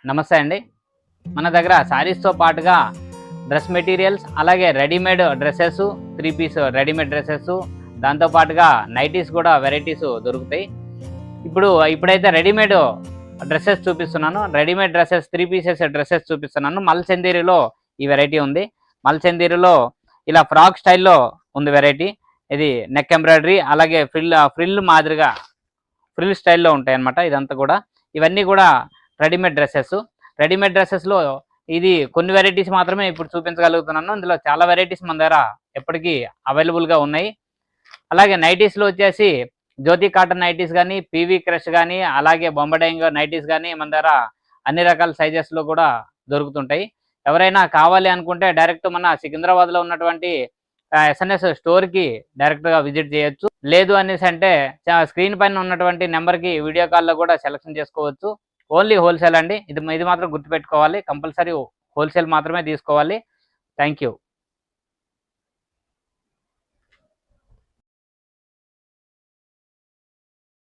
నమస్తే అండి. మన దగ్గర శారీస్‌తో పాటుగా డ్రెస్ మెటీరియల్స్, అలాగే readymade dresses, 3 piece readymade dresses, దాంతో పాటుగా నైటీస్ కూడా వెరైటీస్ దొరుకుతాయి. ఇప్పుడైతే రెడీమేడ్ డ్రెసెస్ చూపిస్తున్నాను. రెడీమేడ్ డ్రెసెస్ 3 పీసెస్ డ్రెసెస్ చూపిస్తున్నాను. మల్చందేరిలో ఈ వెరైటీ ఉంది. మల్చందేరిలో ఇలా ఫ్రాక్ స్టైల్‌లో ఉంది వెరైటీ. ఇది నెక్ ఎంబ్రాయిడరీ, అలాగే ఫ్రిల్ మాదిరిగా ఫ్రిల్ స్టైల్‌లో ఉంటాయన్నమాట ఇదంతా కూడా. ఇవన్నీ కూడా రెడీమేడ్ డ్రెసెస్. రెడీమేడ్ డ్రెసెస్‌లో ఇది కొన్ని వెరైటీస్ మాత్రమే ఇప్పుడు చూపించగలుగుతున్నాను. ఇందులో చాలా వెరైటీస్ మన దగ్గర ఎప్పటికీ అవైలబుల్‌గా ఉన్నాయి. అలాగే నైటీస్‌లో వచ్చేసి జ్యోతి కాటన్ నైటీస్ కానీ, పీవీ క్రష్ కానీ, అలాగే బొంబడైంగ్ నైటీస్ కానీ మన దగ్గర అన్ని రకాల సైజెస్‌లో కూడా దొరుకుతుంటాయి. ఎవరైనా కావాలి అనుకుంటే డైరెక్ట్ మన సికింద్రాబాద్‌లో ఉన్నటువంటి ఎస్ఎన్ఎస్ స్టోర్‌కి డైరెక్ట్‌గా విజిట్ చేయొచ్చు. లేదు అనేసి అంటే స్క్రీన్ పైన ఉన్నటువంటి నెంబర్‌కి వీడియో కాల్‌లో కూడా సెలెక్షన్ చేసుకోవచ్చు. ఓన్లీ హోల్సేల్ అండి. ఇది మాత్రం గుర్తుపెట్టుకోవాలి. కంపల్సరీ హోల్సేల్ మాత్రమే తీసుకోవాలి. Thank you.